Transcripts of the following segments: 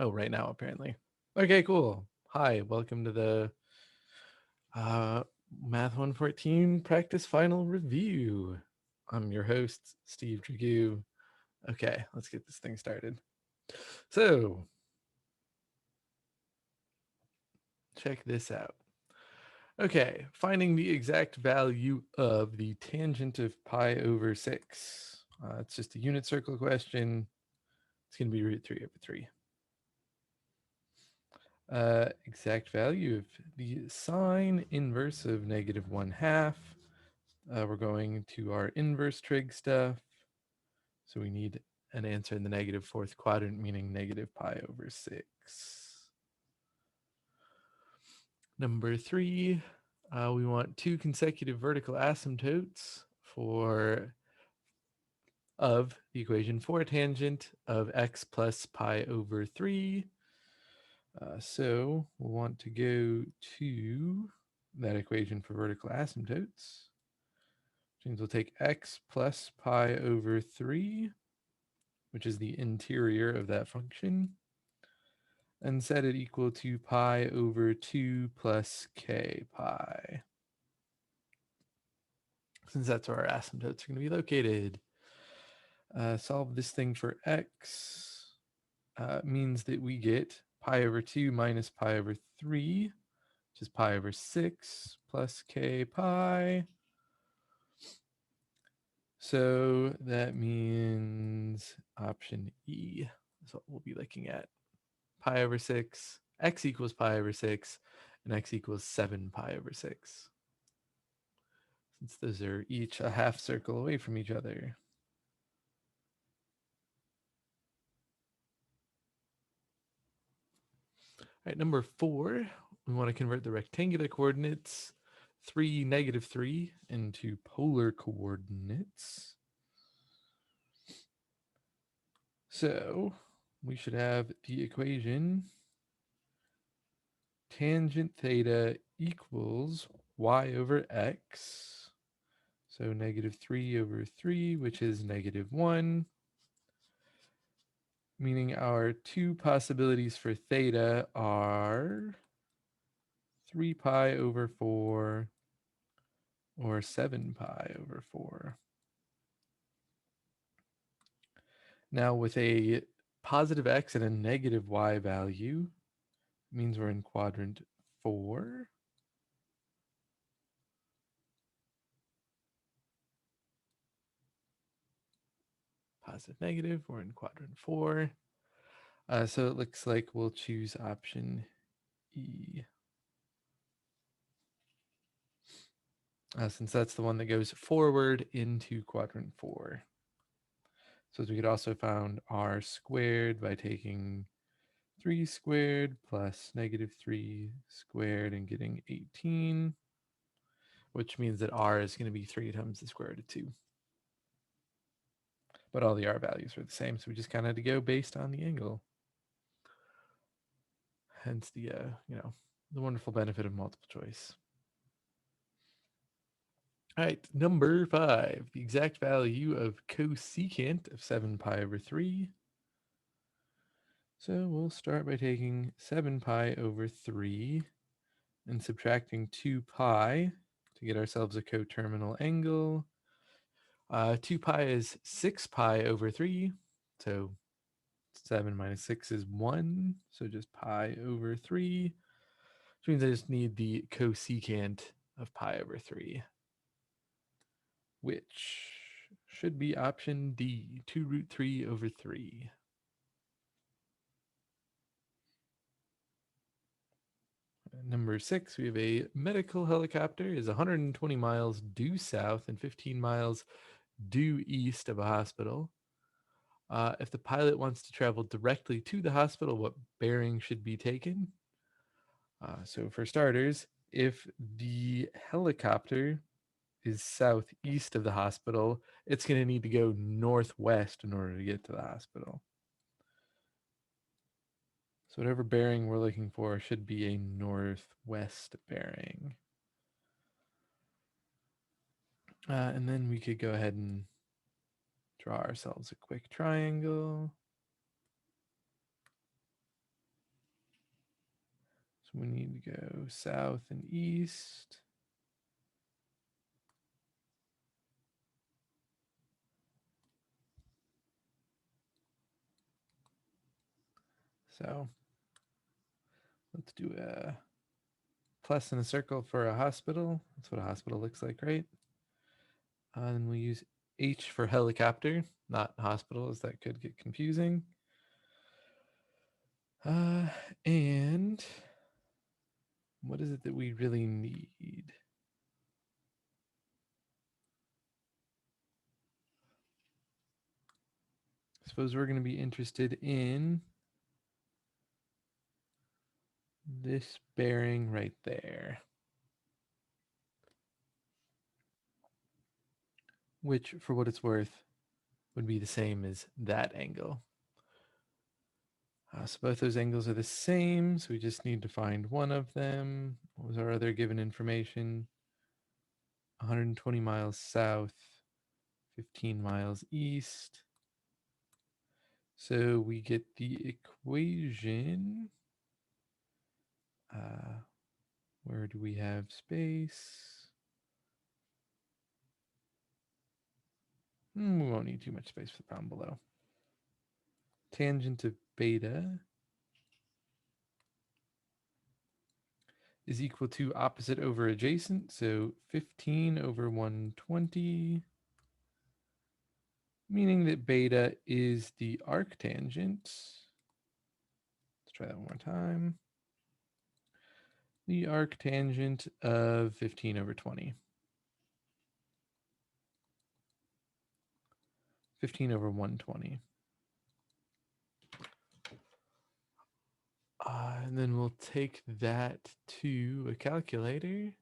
Oh, right now, apparently. Okay, cool. Hi, welcome to the uh, Math 114 practice final review. I'm your host, Steve Trig. Okay, let's get this thing started. So, check this out. Okay, finding the exact value of the tangent of pi over 6. It's just a unit circle question. It's going to be root 3 over 3. Exact value of the sine inverse of -1/2. We're going to our inverse trig stuff. So we need an answer in the negative fourth quadrant, meaning negative pi over 6. Number 3, we want 2 consecutive vertical asymptotes of the equation for tangent of x plus pi over 3. So we'll want to go to that equation for vertical asymptotes, which means we'll take x plus pi over 3, which is the interior of that function, and set it equal to pi over 2 plus k pi, since that's where our asymptotes are going to be located. Solve this thing for x means that we get pi over 2 minus pi over 3, which is pi over 6 plus k pi. So that means option E is what we'll be looking at. Pi over 6, x equals pi over 6, and x equals 7 pi over 6. Since those are each a half circle away from each other. All right, number 4, we want to convert the rectangular coordinates 3, -3 into polar coordinates. So we should have the equation tangent theta equals y over x. So -3 over 3, which is -1, meaning our two possibilities for theta are 3 pi over 4 or 7 pi over 4. Now with a positive x and a negative y value, means we're in quadrant 4. Positive, negative, we're in quadrant 4. So it looks like we'll choose option E. Since that's the one that goes forward into quadrant 4. So we could also find r squared by taking 3 squared plus -3 squared and getting 18, which means that r is going to be 3 times the square root of 2. But all the r values are the same, so we just kind of had to go based on the angle. Hence the, the wonderful benefit of multiple choice. All right, number 5, the exact value of cosecant of 7 pi over 3. So we'll start by taking 7 pi over 3 and subtracting 2 pi to get ourselves a coterminal angle. 2 pi is 6 pi over 3, so 7 minus 6 is 1, so just pi over 3, which means I just need the cosecant of pi over 3, which should be option D, 2 root 3 over 3. Number 6, we have a medical helicopter is 120 miles due south and 15 miles due east of a hospital. If the pilot wants to travel directly to the hospital, what bearing should be taken? So for starters, if the helicopter is southeast of the hospital, it's going to need to go northwest in order to get to the hospital. So whatever bearing we're looking for should be a northwest bearing. And then we could go ahead and draw ourselves a quick triangle. So we need to go south and east. So let's do a plus in a circle for a hospital. That's what a hospital looks like, right? And we'll use H for helicopter, not hospitals. That could get confusing. Uh, and what is it that we really need? I suppose we're going to be interested in this bearing right there, which, for what it's worth, would be the same as that angle. So both those angles are the same, so we just need to find one of them. What was our other given information? 120 miles south, 15 miles east. So we get the equation. Where do we have space? We won't need too much space for the problem below. Tangent of beta is equal to opposite over adjacent. So 15 over 120, meaning that beta is the arctangent. Let's try that one more time. The arctangent of 15 over 20. 15 over 120. And then we'll take that to a calculator.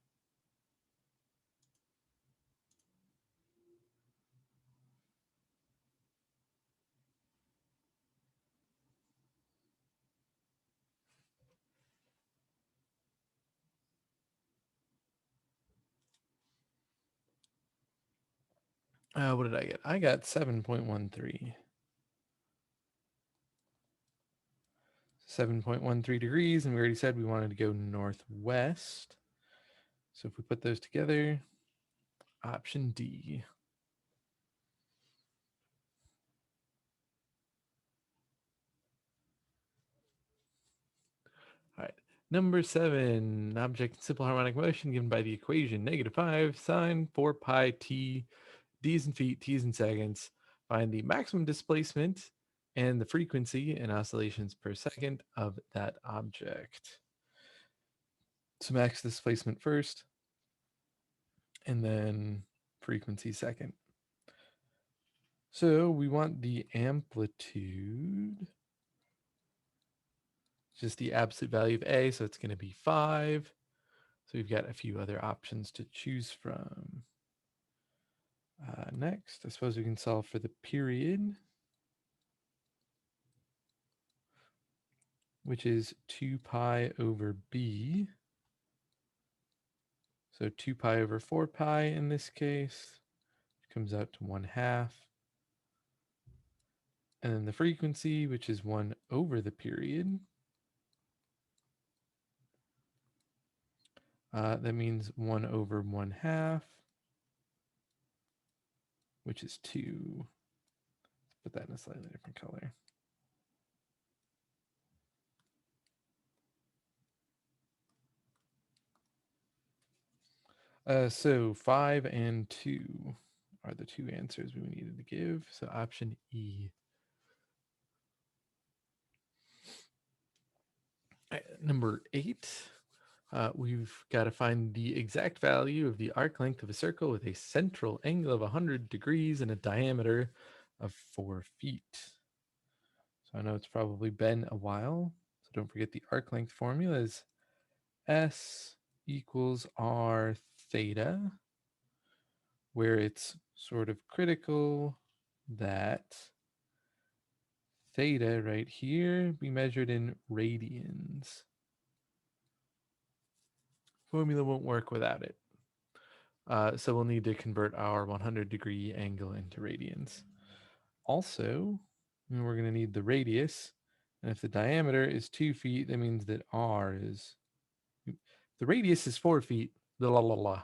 What did I get? I got 7.13. 7.13 degrees, and we already said we wanted to go northwest. So if we put those together, option D. All right. Number 7, object in simple harmonic motion given by the equation -5 sine 4 pi t, d's in feet, t's in seconds. Find the maximum displacement and the frequency in oscillations per second of that object. So max displacement first, and then frequency second. So we want the amplitude, just the absolute value of A, so it's going to be 5. So we've got a few other options to choose from. Next, I suppose we can solve for the period, which is 2 pi over B. So 2 pi over 4 pi in this case comes out to 1/2. And then the frequency, which is 1 over the period. That means 1 over 1/2, which is 2. Let's put that in a slightly different color. So 5 and 2 are the two answers we needed to give. So option E. Number 8, we've got to find the exact value of the arc length of a circle with a central angle of 100 degrees and a diameter of 4 feet. So I know it's probably been a while. So don't forget the arc length formula is S equals R theta, where it's sort of critical that theta right here be measured in radians. Formula won't work without it. So we'll need to convert our 100-degree angle into radians. Also, we're going to need the radius. And if the diameter is 2 feet, that means that R is The radius is 4 feet. La la la.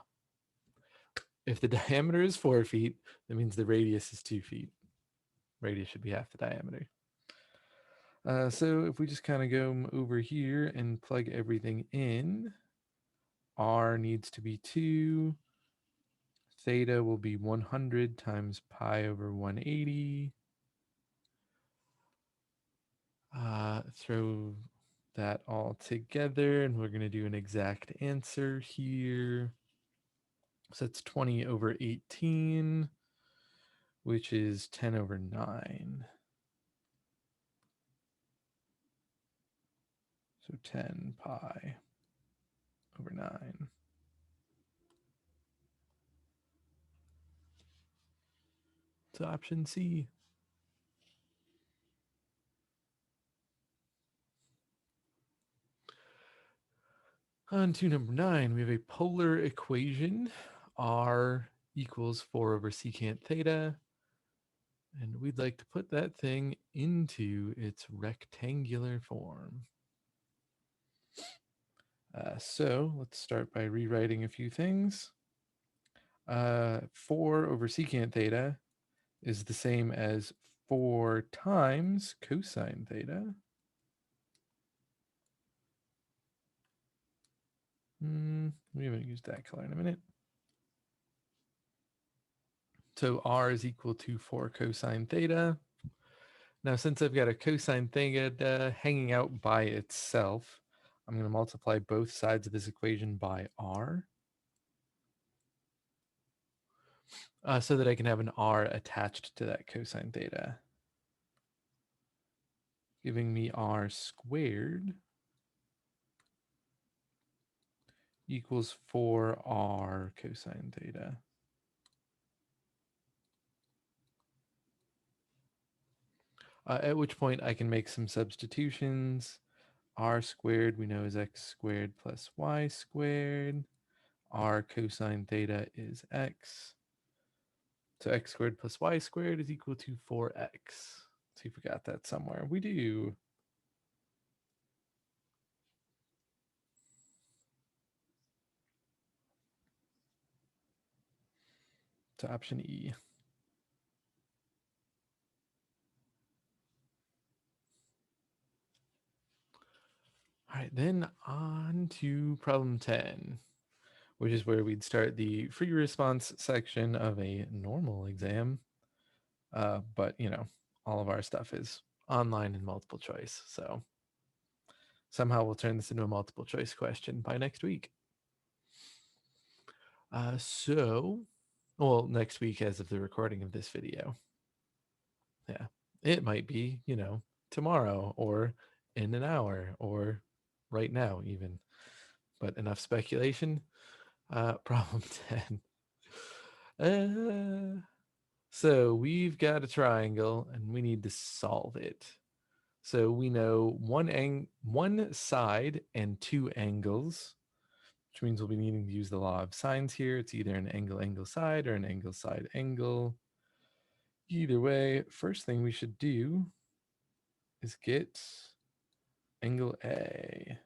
If the diameter is 4 feet, that means the radius is 2 feet. Radius should be half the diameter. So if we just kind of go over here and plug everything in, r needs to be 2. Theta will be 100 times pi over 180. Throw that all together, and we're going to do an exact answer here. So it's 20 over 18, which is 10 over 9. So 10 pi over 9. So option C. On to number 9, we have a polar equation. R equals 4 over secant theta. And we'd like to put that thing into its rectangular form. So let's start by rewriting a few things. 4 over secant theta is the same as 4 times cosine theta. We haven't used that color in a minute. So r is equal to 4 cosine theta. Now, since I've got a cosine theta hanging out by itself, I'm going to multiply both sides of this equation by r, so that I can have an r attached to that cosine theta, giving me r squared equals 4r cosine theta. At which point I can make some substitutions. R squared we know is x squared plus y squared. R cosine theta is x. So x squared plus y squared is equal to 4x. Let's see if we got that somewhere. We do. To option E. All right, then on to problem 10, which is where we'd start the free response section of a normal exam. But, all of our stuff is online and multiple choice. So somehow we'll turn this into a multiple choice question by next week. Well, next week as of the recording of this video. Yeah, it might be, tomorrow or in an hour or right now even. But enough speculation. Problem 10. So we've got a triangle and we need to solve it. So we know one side and 2 angles, which means we'll be needing to use the law of sines here. It's either an angle side or an angle side angle. Either way, first thing we should do is get angle A.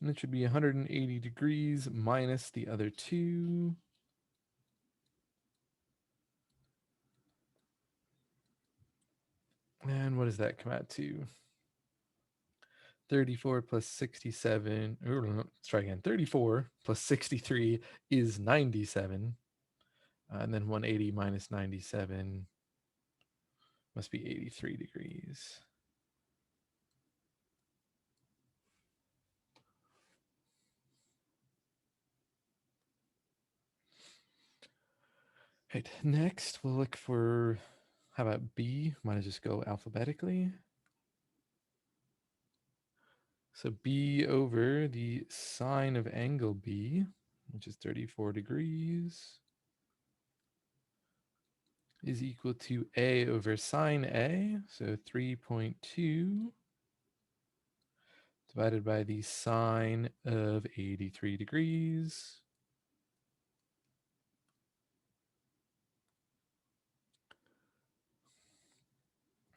And it should be 180 degrees minus the other 2. And what does that come out to? 34 plus 67, let's try again. 34 plus 63 is 97. And then 180 minus 97 must be 83 degrees. Right, next we'll look for, how about B? Might as just go alphabetically. So B over the sine of angle B, which is 34 degrees, is equal to A over sine A, so 3.2 divided by the sine of 83 degrees.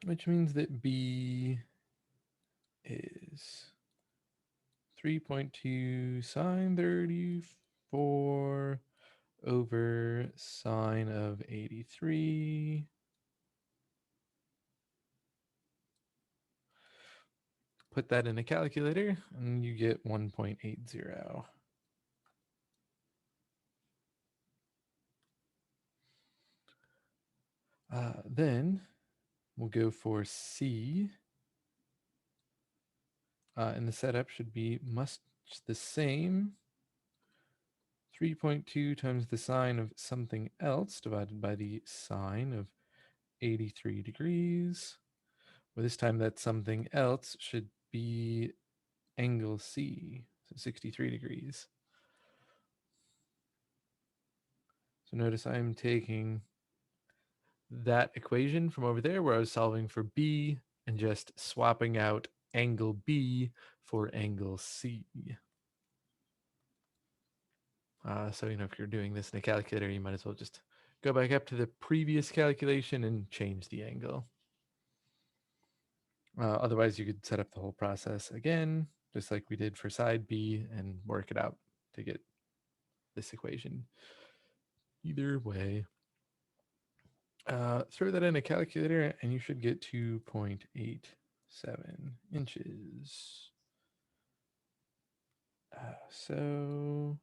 Which means that B is 3.2 sine 34 over sine of 83. Put that in a calculator and you get 1.80. Then we'll go for C. And the setup should be much the same. 3.2 times the sine of something else divided by the sine of 83 degrees. Well, this time that something else should be angle C, so 63 degrees. So notice I'm taking that equation from over there where I was solving for B and just swapping out angle B for angle C. So, if you're doing this in a calculator, you might as well just go back up to the previous calculation and change the angle. Otherwise, you could set up the whole process again, just like we did for side B, and work it out to get this equation. Either way, throw that in a calculator and you should get 2.87 inches. So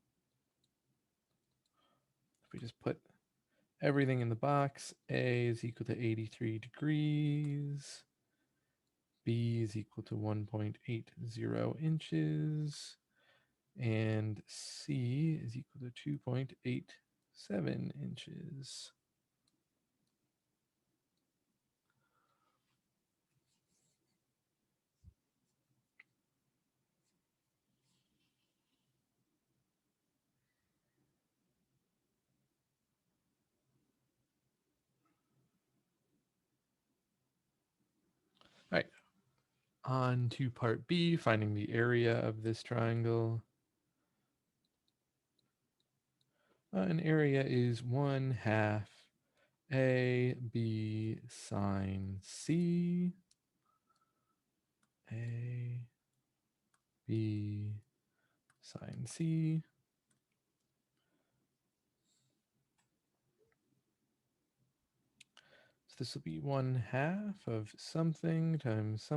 if we just put everything in the box, A is equal to 83 degrees. B is equal to 1.80 inches. And C is equal to 2.87 inches. All right, on to part B, finding the area of this triangle. An area is 1/2 A B sine C. A B sine C. So this will be 1/2 of something times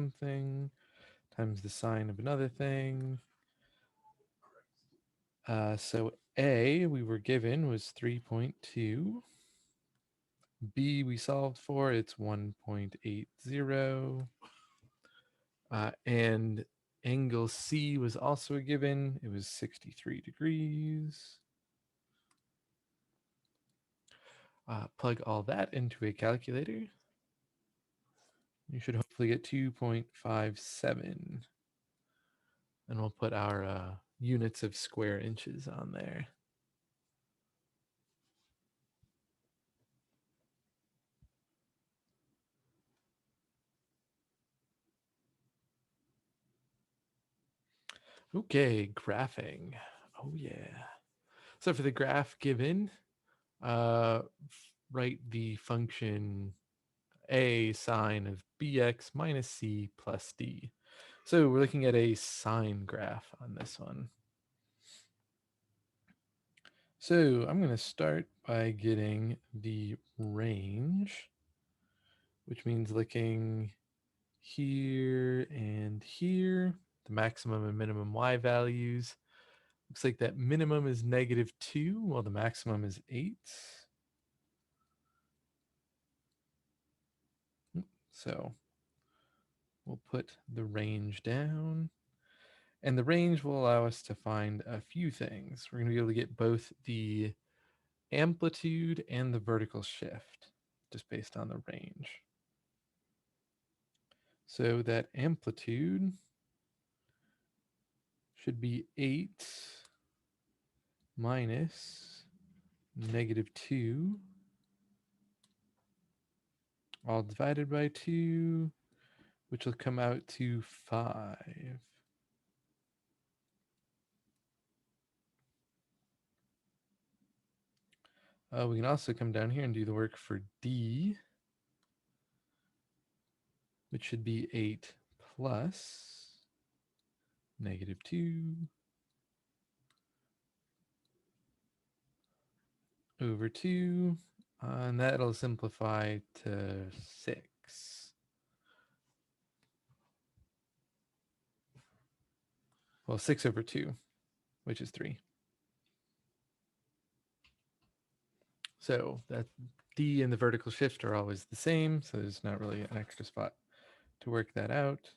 the sine of another thing. So A we were given was 3.2. B we solved for, it's 1.80. And angle C was also a given. It was 63 degrees. Plug all that into a calculator. You should hopefully get 2.57. And we'll put our units of square inches on there. Okay, graphing. Oh yeah. So for the graph given, write the function a sine of bx minus c plus d. So we're looking at a sine graph on this one. So I'm going to start by getting the range, which means looking here and here, the maximum and minimum y values. Looks like that minimum is -2, while the maximum is 8. So we'll put the range down. And the range will allow us to find a few things. We're going to be able to get both the amplitude and the vertical shift just based on the range. So that amplitude should be 8 minus -2, all divided by 2, which will come out to 5. We can also come down here and do the work for D, which should be 8 plus -2 over 2, and that'll simplify to 6. Well, 6 over 2, which is 3. So that D and the vertical shift are always the same, so there's not really an extra spot to work that out.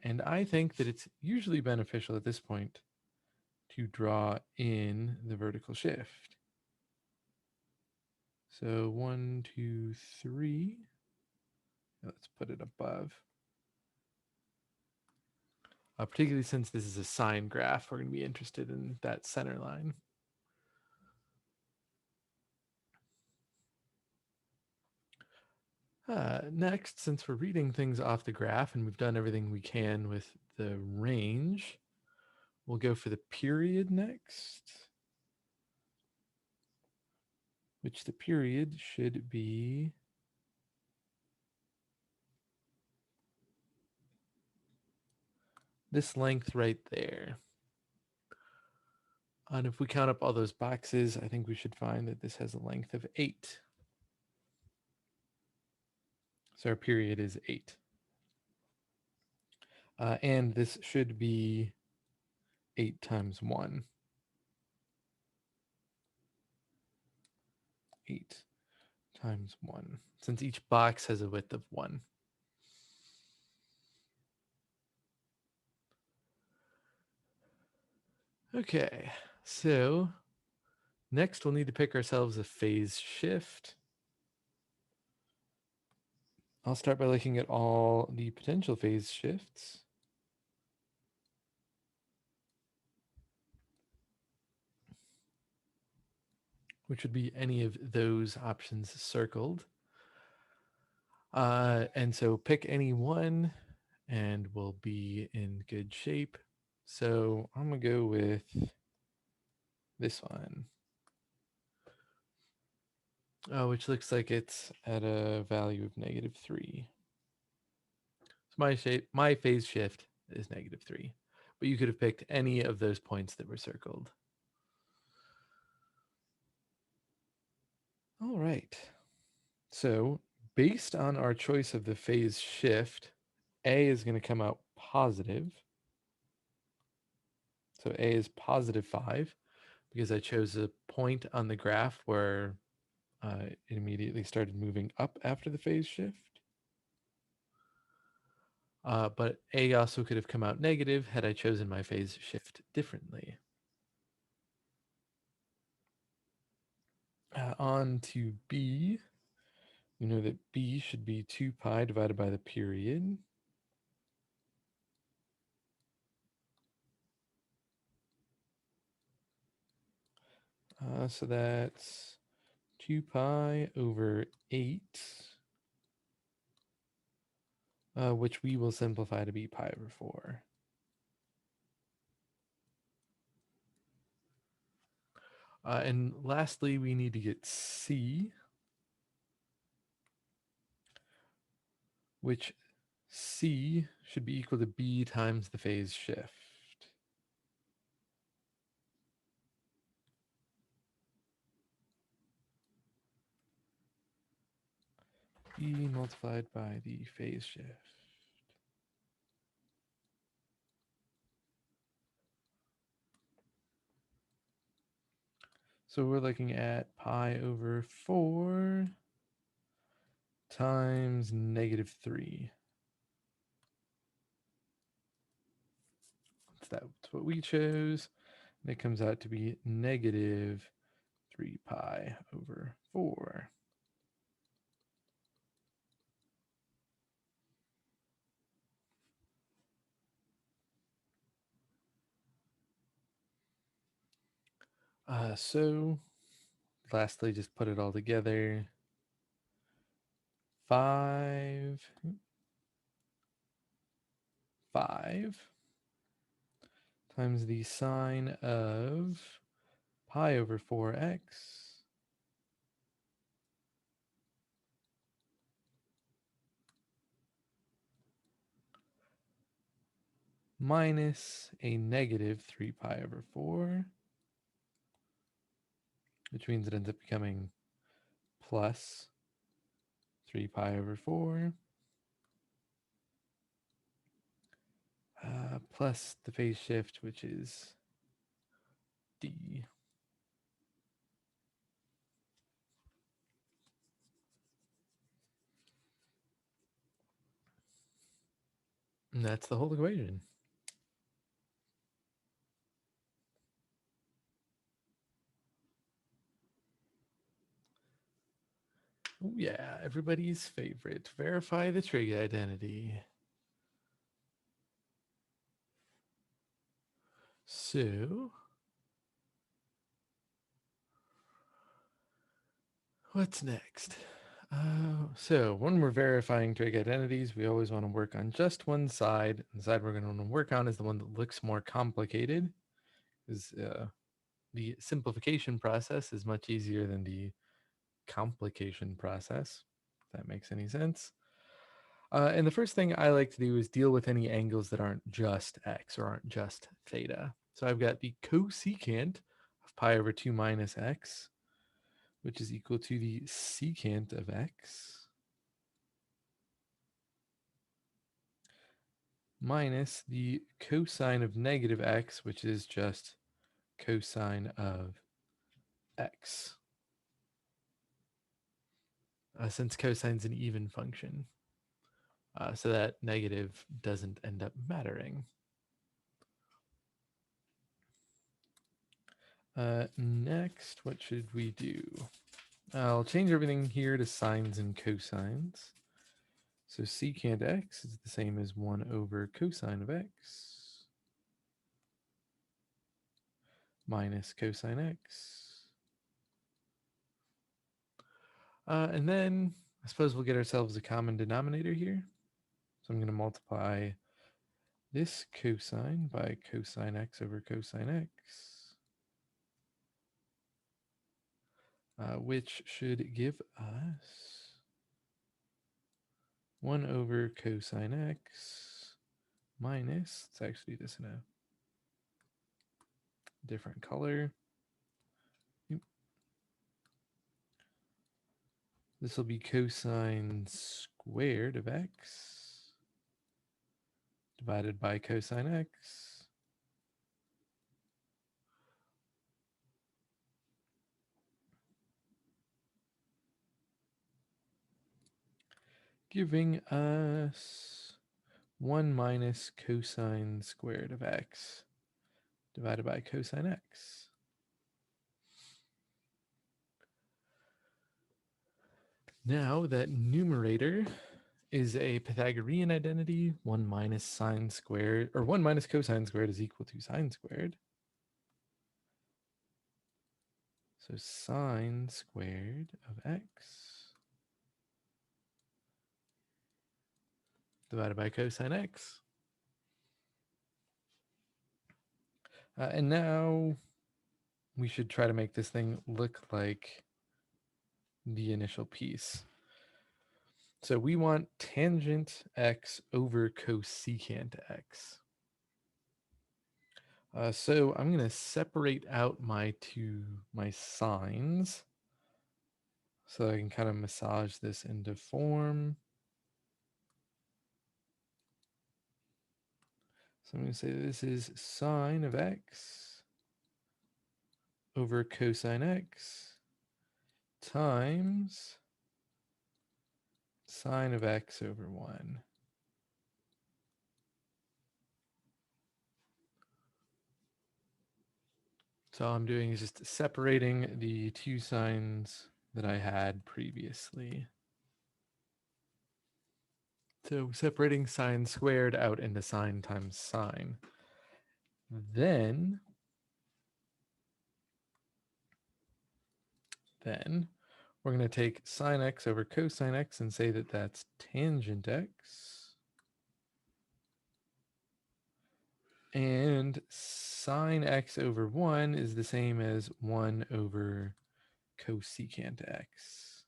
And I think that it's usually beneficial at this point to draw in the vertical shift. So 1, 2, 3. Let's put it above. Particularly since this is a sine graph, we're going to be interested in that center line. Next, since we're reading things off the graph and we've done everything we can with the range, we'll go for the period next, which the period should be this length right there. And if we count up all those boxes, I think we should find that this has a length of 8. So our period is 8. And this should be 8 times 1. 8 times 1, since each box has a width of 1. Okay, so next we'll need to pick ourselves a phase shift. I'll start by looking at all the potential phase shifts. Which would be any of those options circled. And so pick any one and we'll be in good shape. So I'm going to go with this one, which looks like it's at a value of -3. So my phase shift is -3, but you could have picked any of those points that were circled. All right. So based on our choice of the phase shift, A is going to come out positive. So A is +5 because I chose a point on the graph where it immediately started moving up after the phase shift. But A also could have come out negative had I chosen my phase shift differently. On to B. We know that B should be 2 pi divided by the period. So that's 2 pi over 8, which we will simplify to be pi over 4. And lastly, we need to get C, which C should be equal to B times the phase shift. B multiplied by the phase shift. So we're looking at pi over 4 times -3. That's what we chose. And it comes out to be -3 pi over 4. So lastly, just put it all together. 5 times the sine of pi over 4x minus a negative 3 pi over 4, which means it ends up becoming plus 3 pi over 4, plus the phase shift, which is d. And that's the whole equation. Oh yeah, everybody's favorite. Verify the trig identity. So, what's next? So when we're verifying trig identities, we always want to work on just one side. The side we're going to want to work on is the one that looks more complicated, because the simplification process is much easier than the complication process, if that makes any sense. And the first thing I like to do is deal with any angles that aren't just x or aren't just theta. So I've got the cosecant of pi over 2 minus x, which is equal to the secant of x minus the cosine of negative x, which is just cosine of x, since cosine's an even function. So that negative doesn't end up mattering. Next, what should we do? I'll change everything here to sines and cosines. So secant x is the same as 1 over cosine of x minus cosine x. And then I suppose we'll get ourselves a common denominator here. So I'm going to multiply this cosine by cosine x over cosine x, which should give us 1 over cosine x minus, let's actually do this in a different color. This will be cosine squared of x divided by cosine x, giving us 1 minus cosine squared of x divided by cosine x. Now that numerator is a Pythagorean identity, 1 minus sine squared, or 1 minus cosine squared is equal to sine squared. So sine squared of x divided by cosine x. And now we should try to make this thing look like the initial piece. So we want tangent x over cosecant x. So I'm going to separate out my sines so I can kind of massage this into form. So I'm going to say this is sine of x over cosine x times sine of x over 1. So all I'm doing is just separating the two signs that I had previously. So separating sine squared out into sine times sine. Then we're going to take sine x over cosine x and say that that's tangent x. And sine x over 1 is the same as 1 over cosecant x,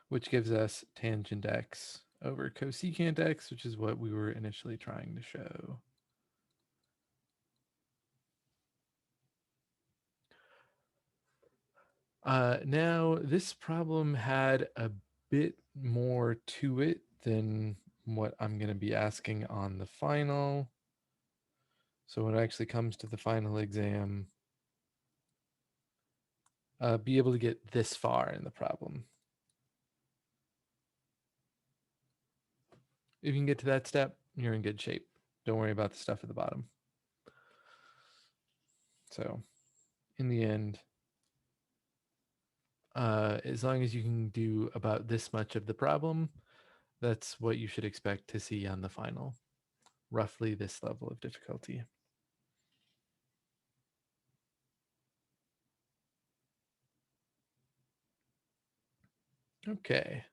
which gives us tangent x over cosecant x, which is what we were initially trying to show. Now, this problem had a bit more to it than what I'm going to be asking on the final. So when it actually comes to the final exam, be able to get this far in the problem. If you can get to that step, you're in good shape. Don't worry about the stuff at the bottom. So in the end, as long as you can do about this much of the problem, that's what you should expect to see on the final. Roughly this level of difficulty. Okay.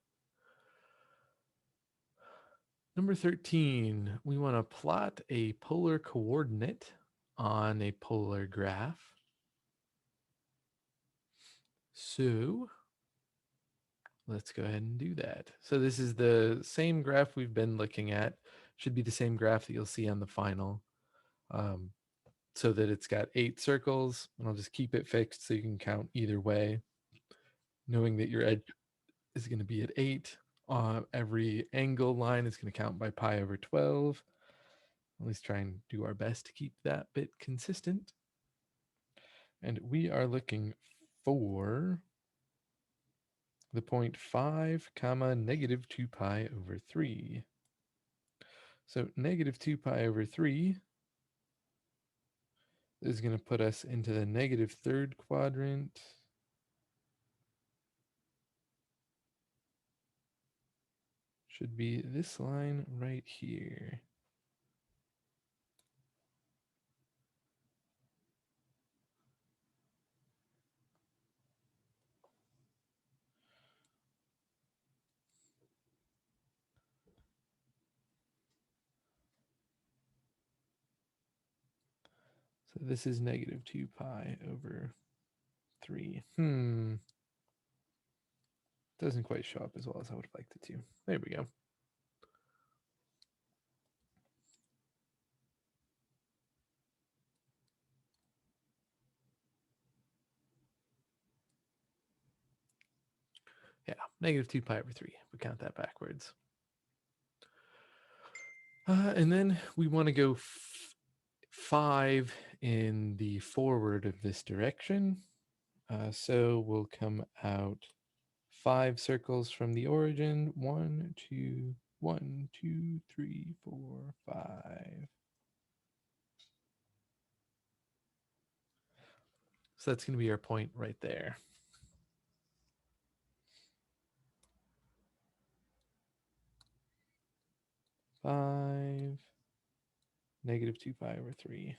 Number 13, we want to plot a polar coordinate on a polar graph. So let's go ahead and do that. So this is the same graph we've been looking at. Should be the same graph that you'll see on the final. So that it's got 8 circles, and I'll just keep it fixed so you can count either way, knowing that your edge is going to be at 8. Every angle line is going to count by pi over 12. At least try and do our best to keep that bit consistent. And we are looking for the point 5 comma negative 2 pi over 3. So negative 2 pi over 3 is going to put us into the negative third quadrant. Should be this line right here. So this is negative 2 pi over 3. Doesn't quite show up as well as I would have liked it to. There we go. Yeah, negative 2 pi over 3. We count that backwards. And then we want to go 5 in the forward of this direction. So we'll come out 5 circles from the origin. 1, 2, 1, 2, 3, 4, 5. So that's going to be our point right there. Five, negative 2 pi over 3.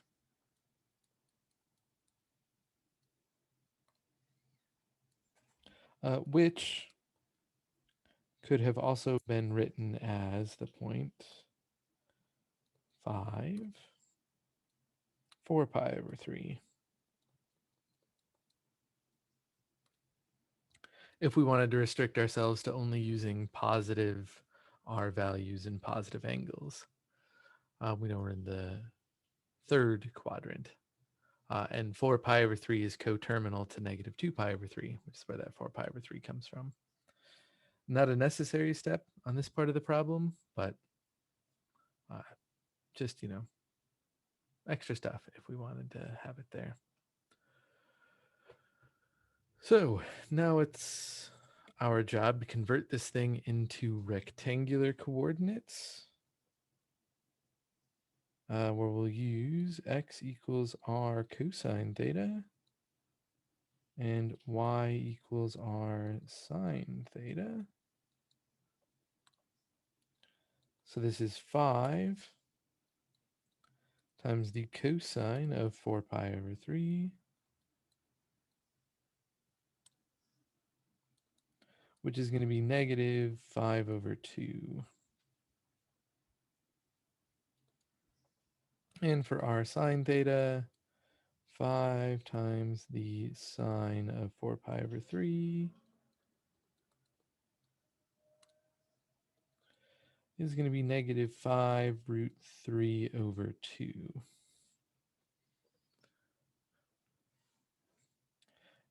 Which could have also been written as the point 5, 4 pi over 3. If we wanted to restrict ourselves to only using positive R values and positive angles. We know we're in the third quadrant. And 4 pi over 3 is coterminal to negative 2 pi over 3, which is where that 4 pi over 3 comes from. Not a necessary step on this part of the problem, but just, extra stuff if we wanted to have it there. So now it's our job to convert this thing into rectangular coordinates, where we'll use x equals r cosine theta and y equals r sine theta. So this is 5 times the cosine of 4 pi over 3, which is going to be negative 5 over 2. And for r sine theta, 5 times the sine of 4 pi over 3 is going to be negative 5 root 3 over 2.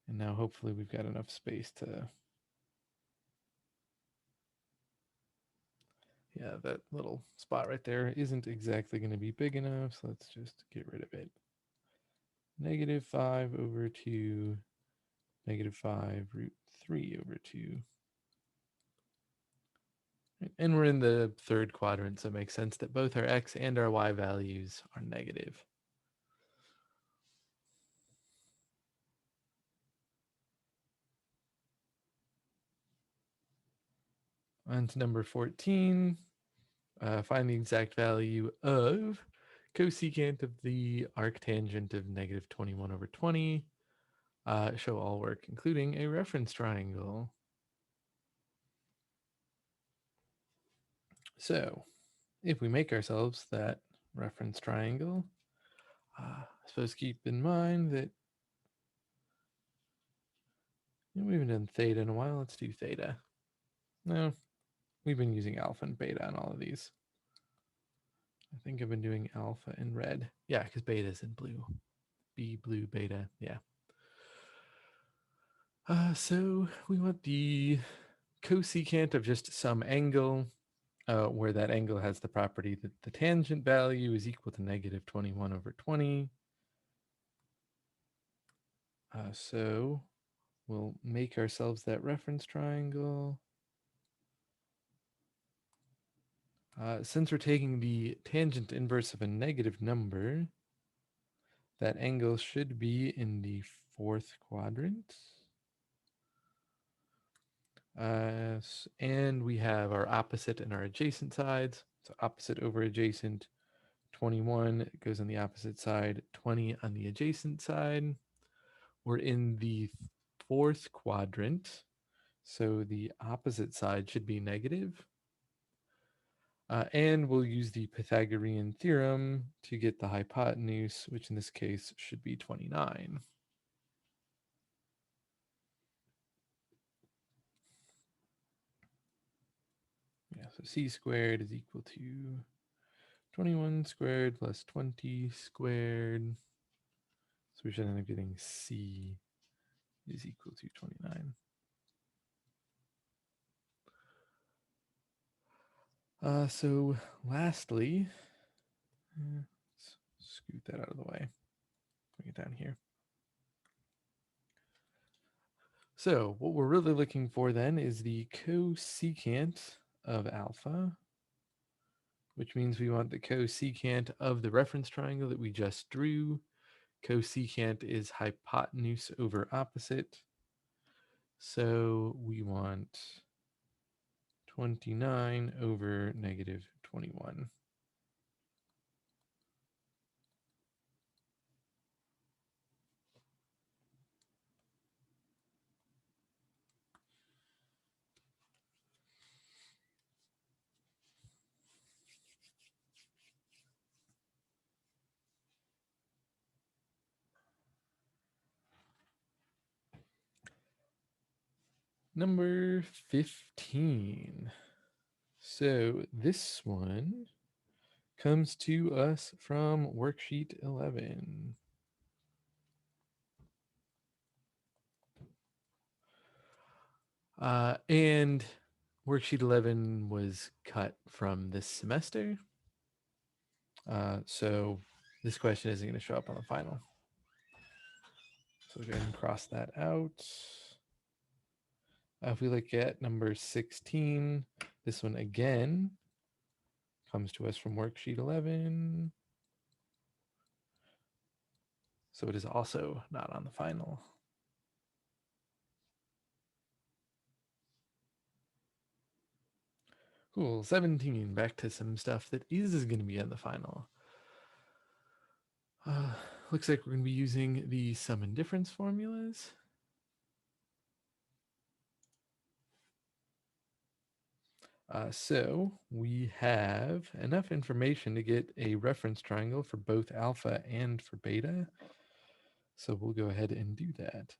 And now hopefully we've got enough space to, yeah, that little spot right there isn't exactly going to be big enough, so let's just get rid of it. Negative 5 over 2, negative 5 root 3 over 2. And we're in the third quadrant, so it makes sense that both our x and our y values are negative. On to number 14. Find the exact value of cosecant of the arctangent of negative 21 over 20. Show all work, including a reference triangle. So if we make ourselves that reference triangle, I suppose keep in mind that we haven't done theta in a while. Let's do theta. No, we've been using alpha and beta on all of these. I think I've been doing alpha in red. Yeah, because beta is in blue. B, blue, beta. Yeah. So we want the cosecant of just some angle where that angle has the property that the tangent value is equal to negative 21 over 20. So we'll make ourselves that reference triangle. Since we're taking the tangent inverse of a negative number, that angle should be in the fourth quadrant. And we have our opposite and our adjacent sides. So opposite over adjacent, 21 goes on the opposite side, 20 on the adjacent side. We're in the fourth quadrant, so the opposite side should be negative. And we'll use the Pythagorean theorem to get the hypotenuse, which in this case should be 29. Yeah, so c squared is equal to 21 squared plus 20 squared. So we should end up getting c is equal to 29. So lastly, let's scoot that out of the way. Bring it down here. So what we're really looking for then is the cosecant of alpha, which means we want the cosecant of the reference triangle that we just drew. Cosecant is hypotenuse over opposite. So we want 29 over negative 21. Number 15. So this one comes to us from worksheet 11. And worksheet 11 was cut from this semester. So this question isn't going to show up on the final. So go ahead and cross that out. If we look at number 16, this one again comes to us from worksheet 11. So it is also not on the final. Cool, 17, back to some stuff that is going to be on the final. Looks like we're going to be using the sum and difference formulas. So we have enough information to get a reference triangle for both alpha and for beta. So we'll go ahead and do that.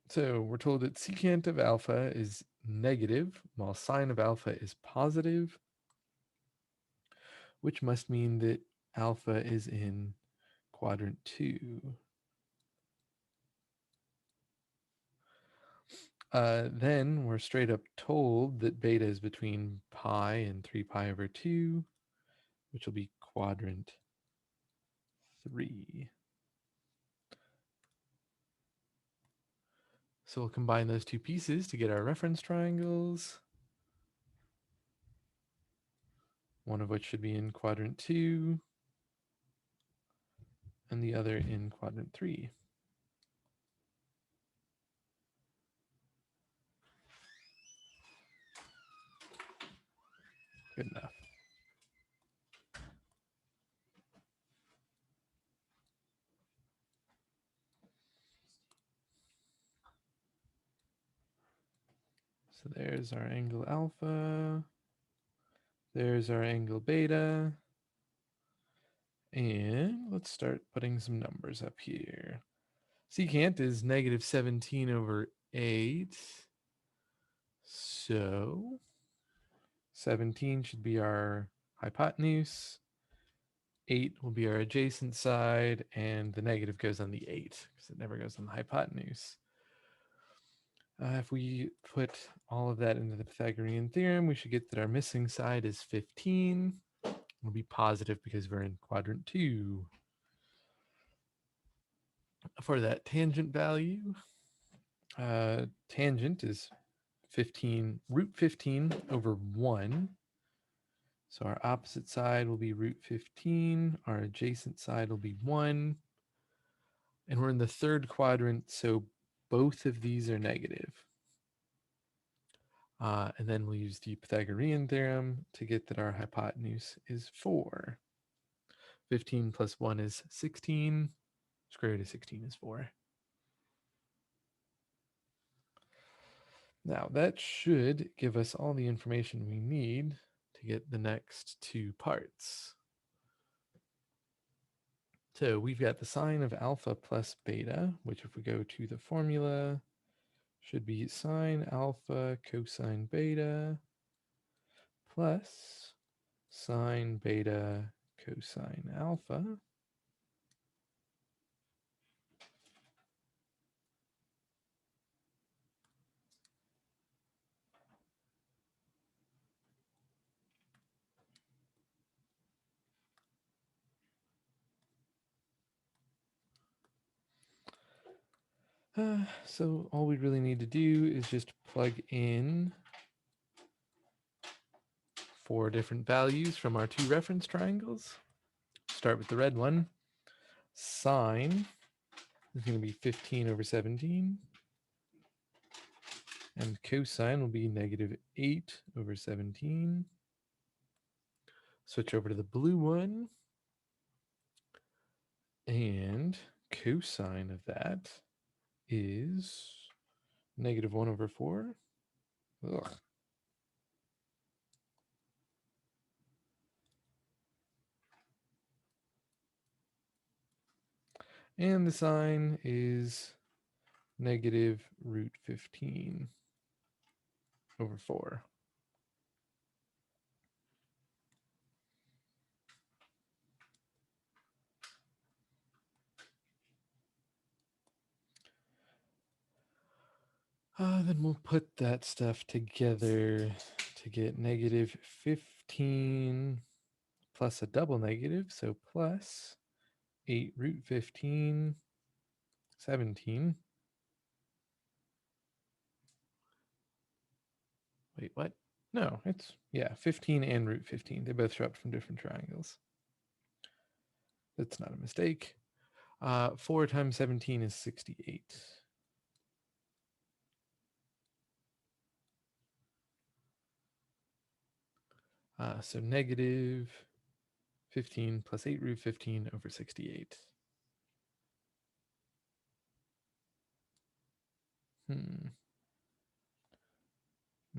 So we're told that secant of alpha is negative, while sine of alpha is positive, which must mean that alpha is in quadrant 2. Then we're straight up told that beta is between pi and 3 pi over 2, which will be quadrant 3. So we'll combine those two pieces to get our reference triangles, one of which should be in quadrant 2 and the other in quadrant 3. Good enough. So there's our angle alpha. There's our angle beta. And let's start putting some numbers up here. Secant is negative 17 over 8. So 17 should be our hypotenuse. 8 will be our adjacent side, and the negative goes on the 8 because it never goes on the hypotenuse. If we put all of that into the Pythagorean theorem, we should get that our missing side is 15. It'll be positive because we're in quadrant 2. For that tangent value, tangent is 15, root 15 over 1. So our opposite side will be root 15. Our adjacent side will be 1. And we're in the third quadrant, so both of these are negative. And then we'll use the Pythagorean theorem to get that our hypotenuse is 4. 15 plus 1 is 16. Square root of 16 is 4. Now that should give us all the information we need to get the next two parts. So we've got the sine of alpha plus beta, which if we go to the formula, should be sine alpha cosine beta plus sine beta cosine alpha. So all we really need to do is just plug in 4 different values from our 2 reference triangles. Start with the red one. Sine is going to be 15 over 17. And cosine will be negative 8 over 17. Switch over to the blue one. And cosine of that is negative 1 over 4. Ugh. And the sine is negative root 15 over 4. Then we'll put that stuff together to get negative 15 plus a double negative, so plus 8 root 15, 17. Wait, what? No, it's, yeah, 15 and root 15. They both show up from different triangles. That's not a mistake. 4 times 17 is 68. So negative 15 plus 8 root 15 over 68. Am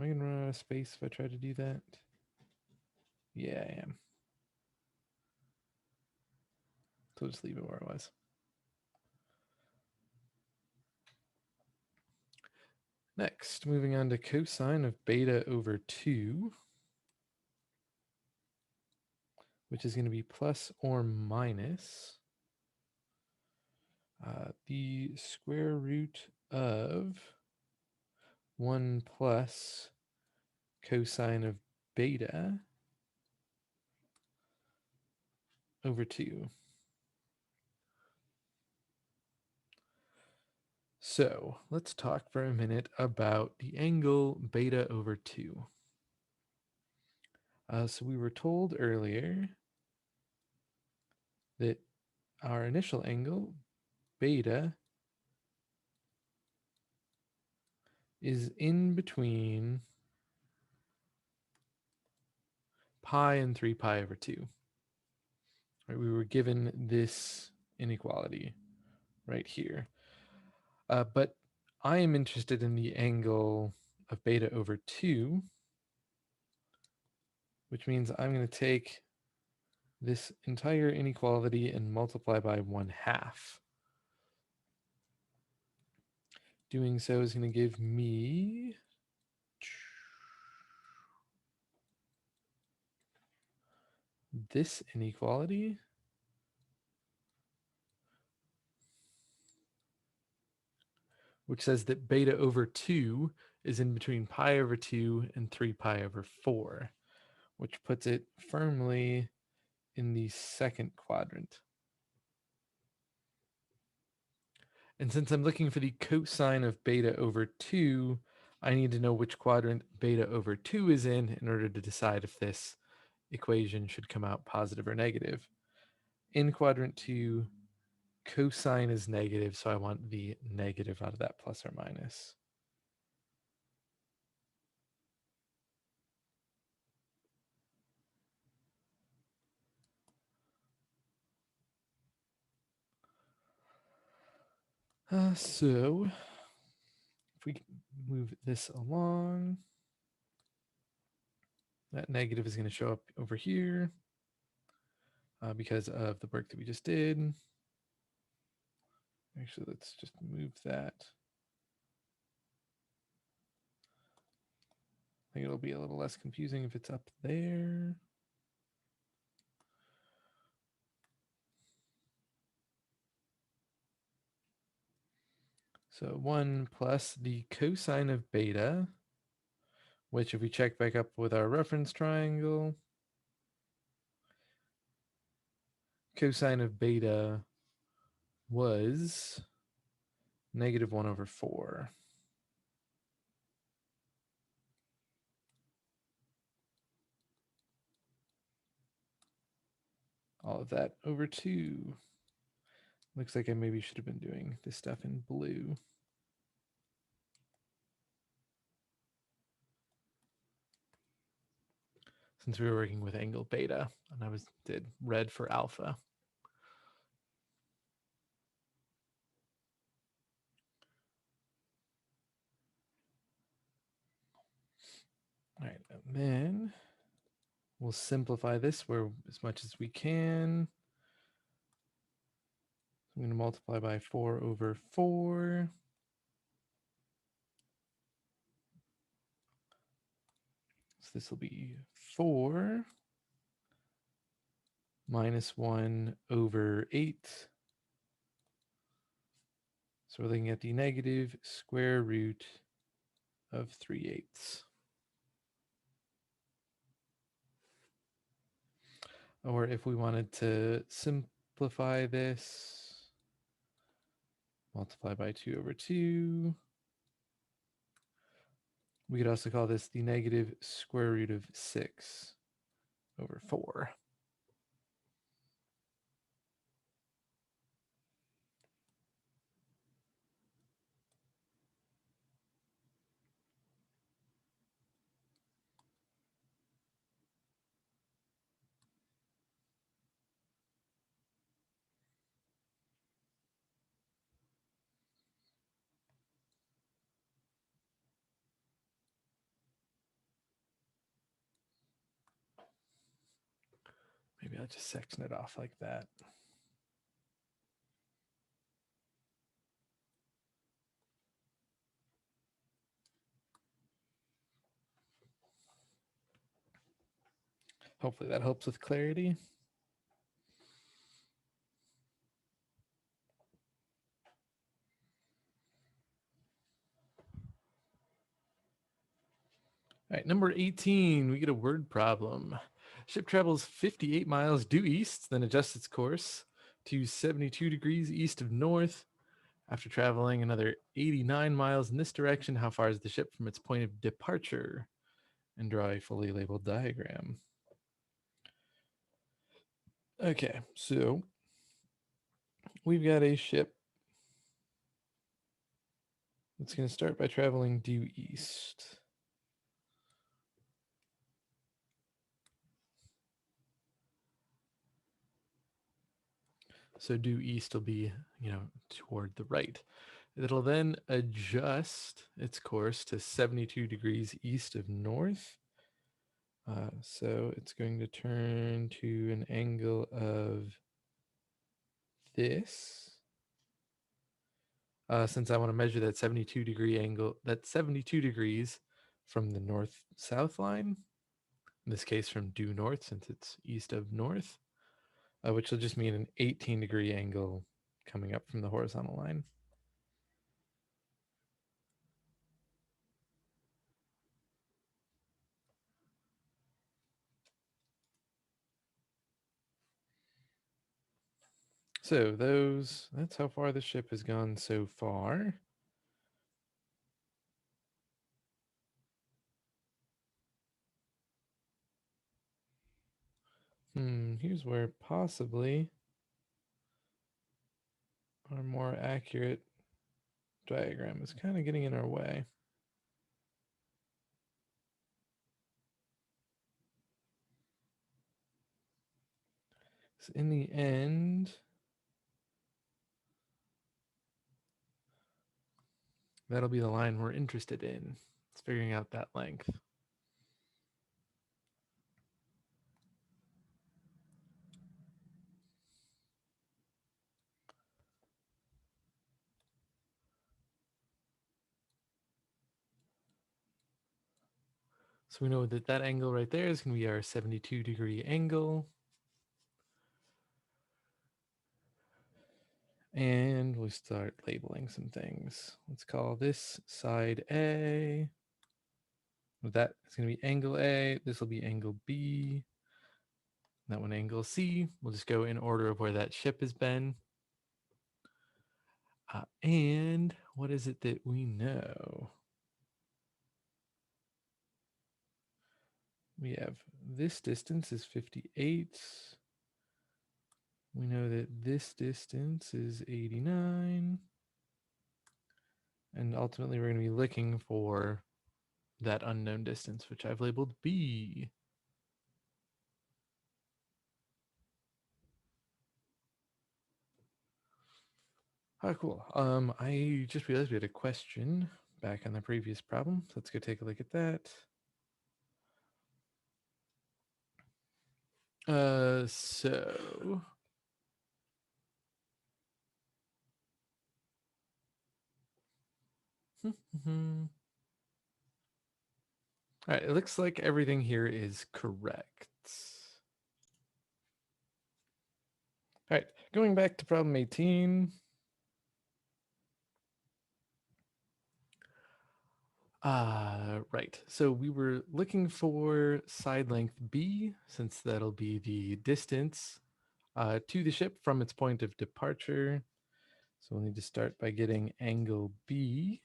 I going to run out of space if I try to do that? Yeah, I am. So just leave it where it was. Next, moving on to cosine of beta over 2, which is going to be plus or minus the square root of 1 plus cosine of beta over 2. So let's talk for a minute about the angle beta over 2. So we were told earlier that our initial angle, beta, is in between pi and 3 pi over 2. Right, we were given this inequality right here. But I am interested in the angle of beta over 2, which means I'm going to take this entire inequality and multiply by 1/2. Doing so is going to give me this inequality, which says that beta over 2 is in between pi over 2 and 3 pi over 4, which puts it firmly in the second quadrant. And since I'm looking for the cosine of beta over 2, I need to know which quadrant beta over 2 is in order to decide if this equation should come out positive or negative. In quadrant 2, cosine is negative, so I want the negative out of that plus or minus. So if we move this along, that negative is going to show up over here because of the work that we just did. Actually, let's just move that. I think it'll be a little less confusing if it's up there. So 1 plus the cosine of beta, which if we check back up with our reference triangle, cosine of beta was negative 1 over 4. All of that over 2. Looks like I maybe should have been doing this stuff in blue. Since we were working with angle beta, and I did red for alpha. All right, and then we'll simplify this where as much as we can. I'm going to multiply by 4 over 4. So this will be 4 minus 1 over 8. So we're looking at the negative square root of 3/8. Or if we wanted to simplify this, multiply by 2 over 2. We could also call this the negative square root of 6 over 4. Maybe I'll just section it off like that. Hopefully that helps with clarity. All right, number 18, we get a word problem. Ship travels 58 miles due east, then adjusts its course to 72 degrees east of north. After traveling another 89 miles in this direction, how far is the ship from its point of departure? And draw a fully labeled diagram. Okay, so we've got a ship that's going to start by traveling due east. So due east will be, toward the right. It'll then adjust its course to 72 degrees east of north. So it's going to turn to an angle of this. Since I want to measure that 72 degree angle, that's 72 degrees from the north-south line, in this case from due north since it's east of north, which will just mean an 18 degree angle coming up from the horizontal line. So that's how far the ship has gone so far. Here's where possibly our more accurate diagram is kind of getting in our way. So in the end, that'll be the line we're interested in. It's figuring out that length. So we know that that angle right there is going to be our 72 degree angle. And we'll start labeling some things. Let's call this side A. That is going to be angle A. This will be angle B. That one angle C. We'll just go in order of where that ship has been. And what is it that we know? We have this distance is 58. We know that this distance is 89. And ultimately, we're going to be looking for that unknown distance, which I've labeled B. Oh, cool. I just realized we had a question back on the previous problem. So let's go take a look at that. So all right, it looks like everything here is correct. All right, going back to problem 18. Right. So we were looking for side length B, since that'll be the distance to the ship from its point of departure. So we'll need to start by getting angle B.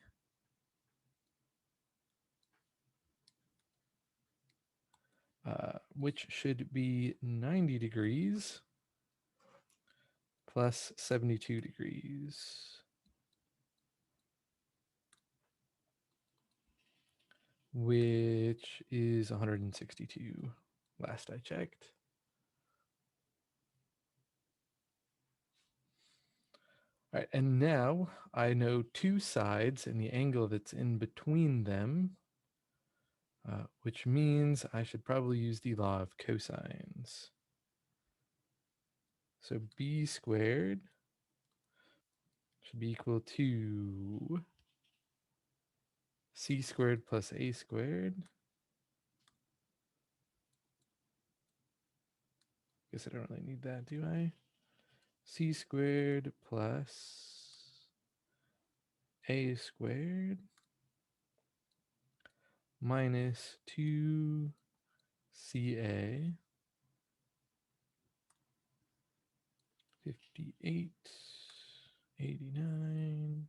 Which should be 90 degrees plus 72 degrees, which is 162 last I checked. All right, and now I know two sides and the angle that's in between them, which means I should probably use the law of cosines. So b squared should be equal to c squared plus a squared guess I don't really need that, do I? C squared plus A squared minus 2CA 58, 89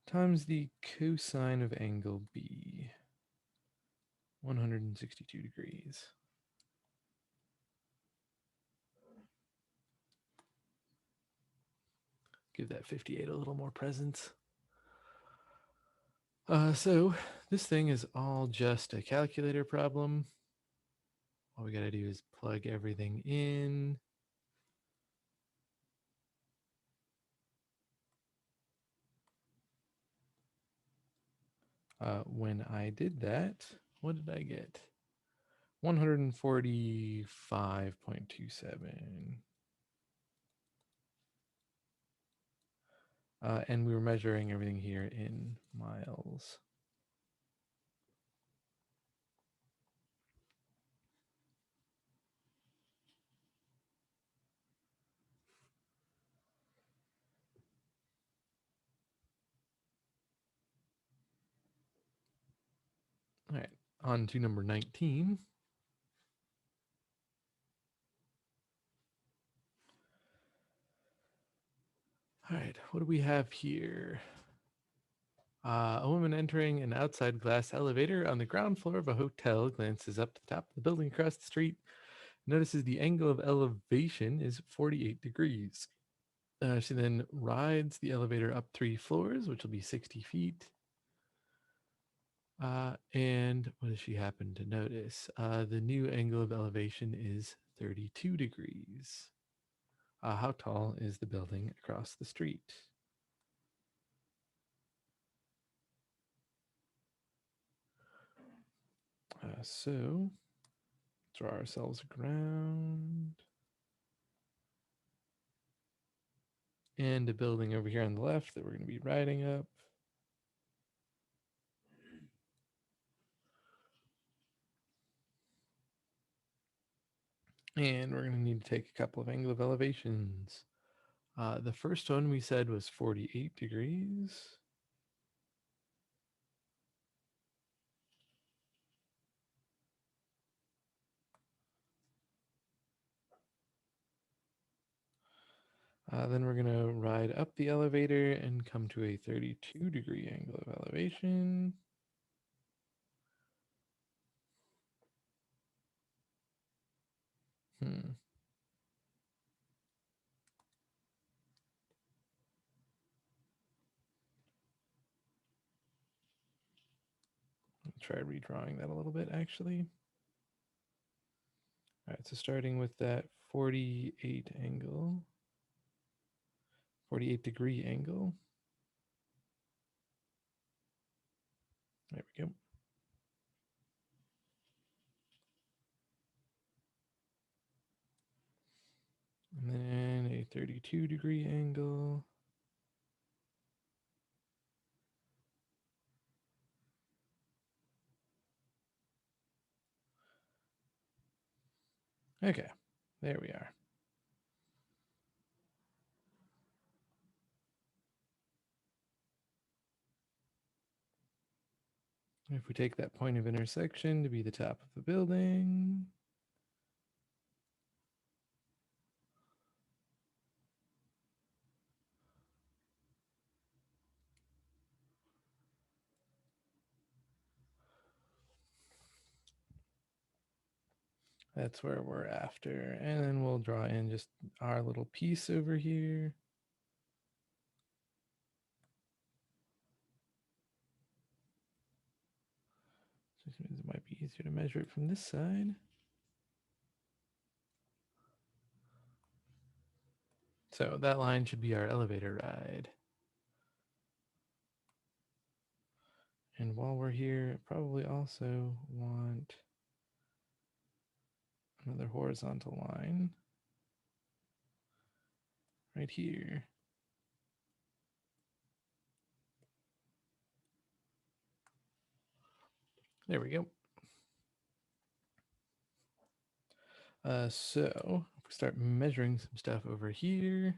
times the cosine of angle B, 162 degrees. Give that 58 a little more presence. So this thing is all just a calculator problem. All we got to do is plug everything in. When I did that, what did I get? 145.27. And we were measuring everything here in miles. All right, on to number 19. All right, what do we have here? A woman entering an outside glass elevator on the ground floor of a hotel glances up to the top of the building across the street, notices the angle of elevation is 48 degrees. She then rides the elevator up 3 floors, which will be 60 feet. And what does she happen to notice? The new angle of elevation is 32 degrees. How tall is the building across the street? So draw ourselves a ground and a building over here on the left that we're going to be riding up. And we're going to need to take a couple of angle of elevations. The first one we said was 48 degrees. Then we're going to ride up the elevator and come to a 32 degree angle of elevation. Try redrawing that a little bit, actually. All right, so starting with that 48 angle, 48 degree angle. There we go. And then a 32 degree angle. Okay, there we are. If we take that point of intersection to be the top of the building, that's where we're after. And then we'll draw in just our little piece over here. Just means it might be easier to measure it from this side. So that line should be our elevator ride. And while we're here, probably also want another horizontal line right here. There we go. So if we start measuring some stuff over here,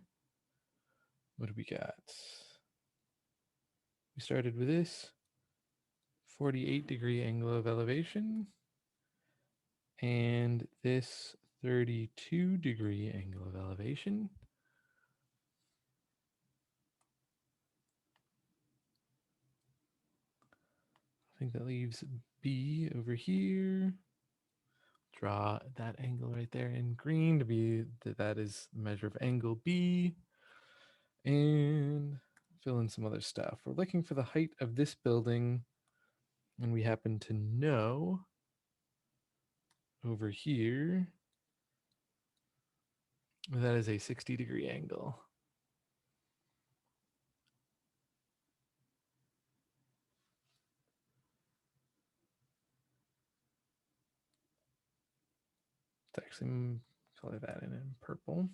what do we got? We started with this 48-degree angle of elevation and this 32-degree angle of elevation. I think that leaves B over here. Draw that angle right there in green to be that is the measure of angle B. And fill in some other stuff. We're looking for the height of this building, and we happen to know over here that is a 60-degree angle. Let's actually color that in purple.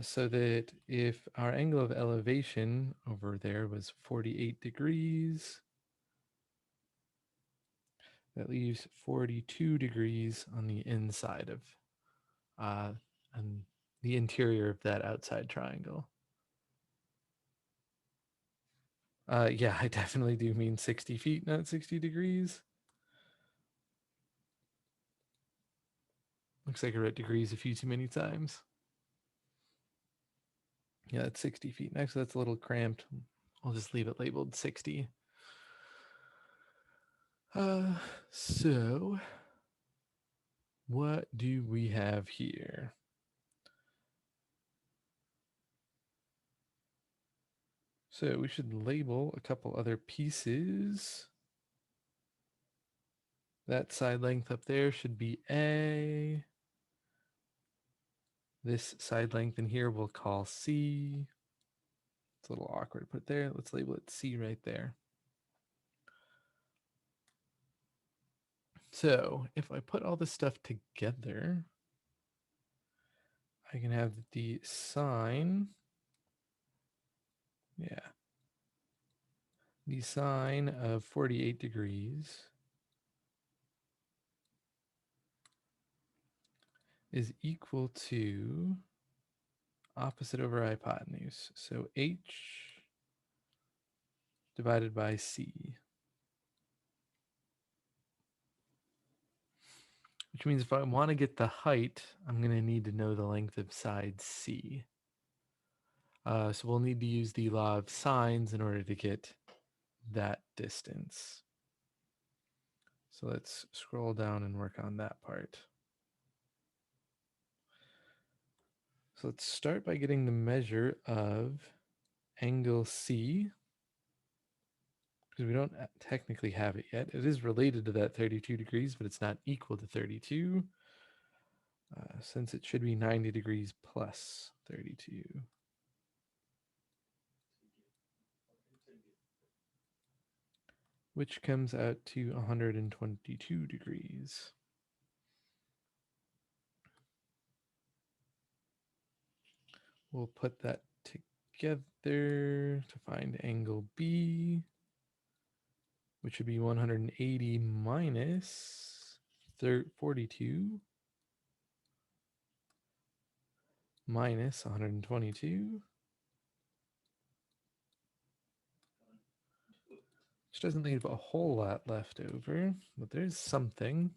So that if our angle of elevation over there was 48 degrees, that leaves 42 degrees on the inside of on the interior of that outside triangle. Yeah, I definitely do mean 60 feet, not 60 degrees. Looks like I read degrees a few too many times. Yeah, it's 60 feet. Next, that's a little cramped. I'll just leave it labeled 60. So what do we have here? So we should label a couple other pieces. That side length up there should be A. This side length in here we'll call C. It's a little awkward to put there. Let's label it C right there. So if I put all this stuff together, I can have the sine, the sine of 48 degrees is equal to opposite over hypotenuse. So H divided by C. Which means if I want to get the height, I'm going to need to know the length of side C. So we'll need to use the law of sines in order to get that distance. So let's scroll down and work on that part. So let's start by getting the measure of angle C, because we don't technically have it yet. It is related to that 32 degrees, but it's not equal to 32, since it should be 90 degrees plus 32. Which comes out to 122 degrees. We'll put that together to find angle B, which would be 180 minus 42 minus 122, which doesn't leave a whole lot left over, but there's something.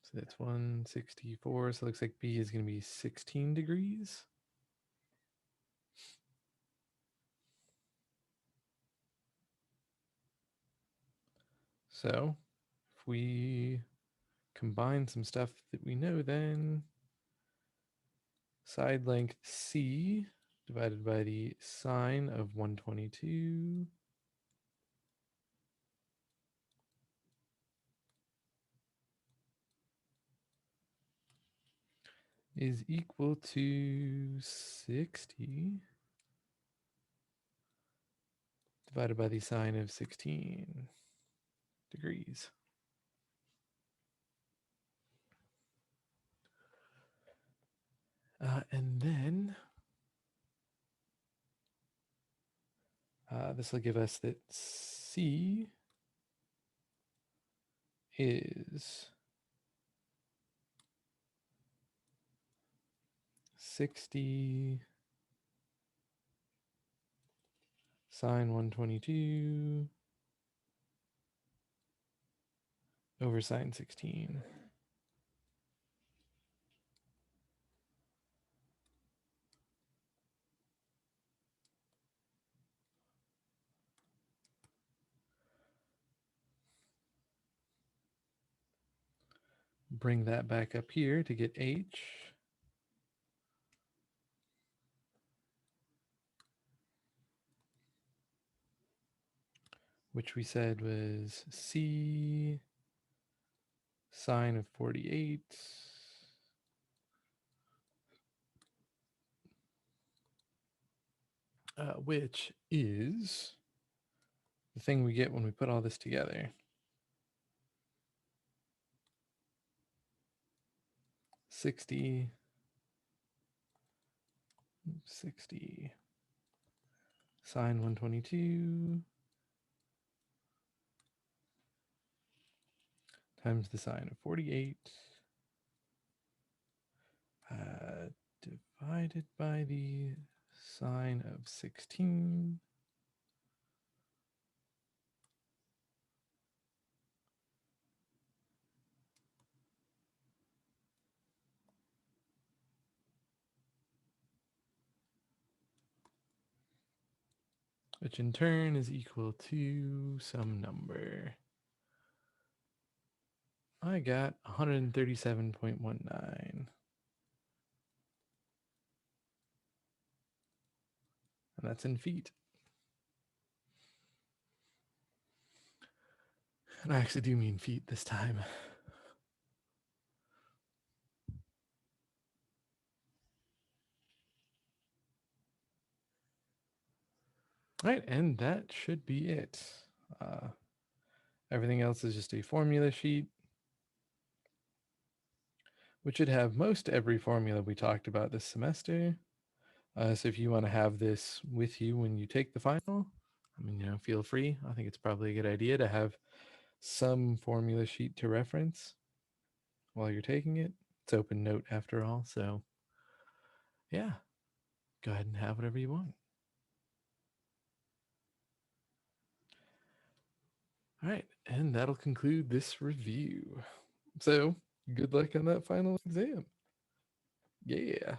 So that's 164, so it looks like B is going to be 16 degrees. So if we combine some stuff that we know, then side length C divided by the sine of 122 is equal to 60 divided by the sine of 16 degrees. And then this will give us that C is 60 sine 122 over sine 16. Bring that back up here to get h. Which we said was c sine of 48 which is the thing we get when we put all this together. 60 sine 122 times the sine of 48 divided by the sine of 16 which in turn is equal to some number. I got 137.19. And that's in feet. And I actually do mean feet this time. All right, and that should be it. Everything else is just a formula sheet, which should have most every formula we talked about this semester. So if you want to have this with you when you take the final, feel free. I think it's probably a good idea to have some formula sheet to reference while you're taking it. It's open note after all, so yeah, go ahead and have whatever you want. All right, and that'll conclude this review. So good luck on that final exam. Yeah.